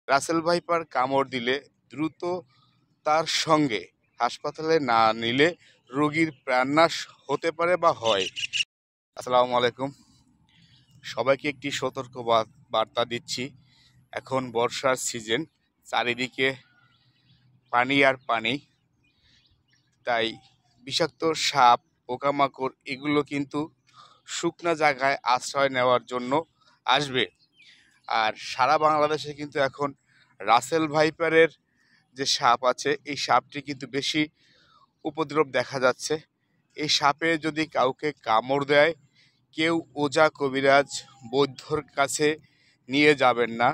Russell viper কামড় দিলে দ্রুত তার সঙ্গে হাসপাতালে না নিলে রোগীর প্রাণনাশ হতে পারে বা হয়। আসসালামু আলাইকুম, সবাইকে একটি সতর্ক বার্তা দিচ্ছি। এখন বর্ষার সিজন, চারিদিকে পানি আর পানি, তাই বিষাক্ত সাপ, পোকামাকড় এগুলো কিন্তু শুকনা জায়গায় আশ্রয় নেওয়ার জন্য আসবে। আর সারা বাংলাদেশে কিন্তু এখন রাসেল ভাইপারের যে সাপ আছে, এই সাপটি কিন্তু বেশি উপদ্রব দেখা যাচ্ছে। এই সাপে যদি কাউকে কামড় দেয়, কেউ ওঝা কবিরাজ বৈদ্যর কাছে নিয়ে যাবেন না।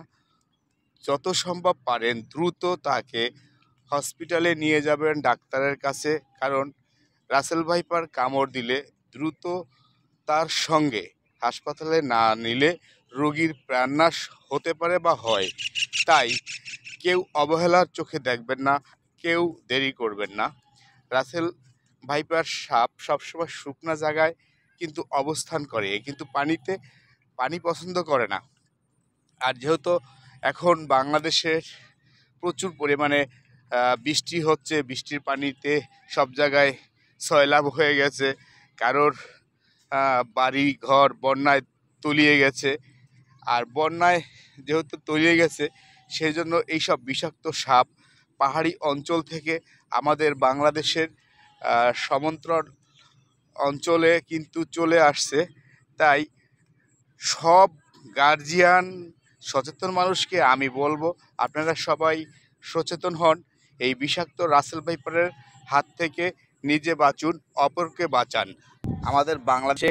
যত সম্ভব পারেন দ্রুত তাকে হসপিটালে নিয়ে যাবেন, ডাক্তারের কাছে। কারণ রাসেল ভাইপার কামড় দিলে দ্রুত তার সঙ্গে হাসপাতালে না নিলে রোগীর প্রাণনাশ হতে পারে বা হয়। তাই কেউ অবহেলার চোখে দেখবেন না, কেউ দেরি করবেন না। রাসেল ভাইপার সাপ সবসময় শুকনা জায়গায় কিন্তু অবস্থান করে, কিন্তু পানি পছন্দ করে না। আর যেহেতু এখন বাংলাদেশের প্রচুর পরিমাণে বৃষ্টি হচ্ছে, বৃষ্টির পানিতে সব জায়গায় সয়লাব হয়ে গেছে, কারোর বাড়ি ঘর বন্যায় তলিয়ে গেছে। আর বন্যায় যেহেতু তলিয়ে গেছে, সেই জন্য এইসব বিষাক্ত সাপ পাহাড়ি অঞ্চল থেকে আমাদের বাংলাদেশের সমান্তরাল অঞ্চলে কিন্তু চলে আসছে। তাই সব গার্জিয়ান, সচেতন মানুষকে আমি বলবো, আপনারা সবাই সচেতন হন। এই বিষাক্ত রাসেল ভাইপারের হাত থেকে নিজে বাঁচুন, অপরকে বাঁচান। আমাদের বাংলাদেশে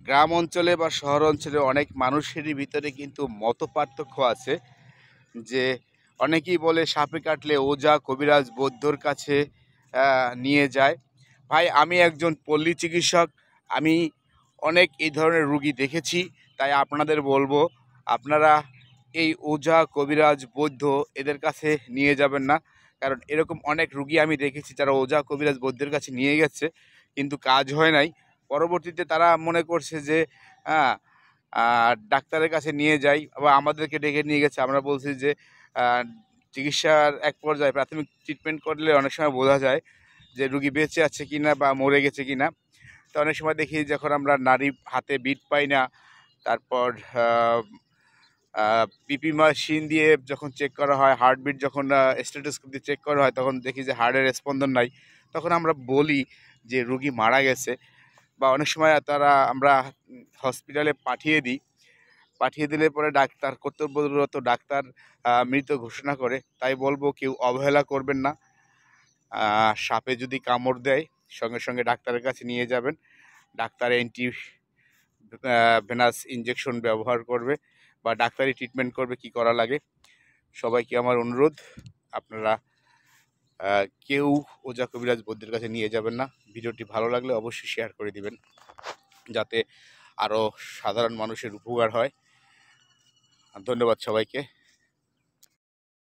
গ্রাম অঞ্চলে বা শহর অঞ্চলে অনেক মানুষেরই ভিতরে কিন্তু মত পার্থক্য আছে। যে অনেকেই বলে সাপে কাটলে ওঝা কবিরাজ বৈদ্যর কাছে নিয়ে যায়। ভাই, আমি একজন পল্লী চিকিৎসক, আমি অনেক এই ধরনের রুগী দেখেছি। তাই আপনাদের বলবো, আপনারা এই ওঝা কবিরাজ বৈদ্য এদের কাছে নিয়ে যাবেন না। কারণ এরকম অনেক রুগী আমি দেখেছি যারা ওঝা কবিরাজ বৈদ্যের কাছে নিয়ে গেছে, কিন্তু কাজ হয় নাই। পরবর্তীতে তারা মনে করছে যে হ্যাঁ, ডাক্তারের কাছে নিয়ে যাই, আবার আমাদেরকে ডেকে নিয়ে গেছে। আমরা বলছি যে চিকিৎসার এক পর্যায়ে প্রাথমিক ট্রিটমেন্ট করলে অনেক সময় বোঝা যায় যে রুগী বেঁচে আছে কিনা বা মরে গেছে কিনা। তো অনেক সময় দেখি যখন আমরা নারী হাতে বিট পাই না, তারপর পিপি মেশিন দিয়ে যখন চেক করা হয়, হার্টবিট যখন স্টেথোস্কোপ দিয়ে চেক করা হয়, তখন দেখি যে হার্টের স্পন্দন নাই। তখন আমরা বলি যে রুগী মারা গেছে। বা অনেক সময় আমরা হসপিটালে পাঠিয়ে দিই, পাঠিয়ে দিলে পরে ডাক্তার, কর্তব্যরত ডাক্তার মৃত ঘোষণা করে। তাই বলবো, কেউ অবহেলা করবেন না। সাপে যদি কামড় দেয়, সঙ্গে সঙ্গে ডাক্তারের কাছে নিয়ে যাবেন। ডাক্তার ভেনাস ইঞ্জেকশন ব্যবহার করবে বা ডাক্তারি ট্রিটমেন্ট করবে, কি করা লাগে। সবাইকে আমার অনুরোধ, আপনারা কেউ ওঝা কবিরাজ বৈদ্যের কাছে নিয়ে যাবেন না। ভিডিওটি ভালো লাগলে অবশ্যই শেয়ার করে দিবেন, যাতে আরও সাধারণ মানুষের উপকার হয়। ধন্যবাদ সবাইকে।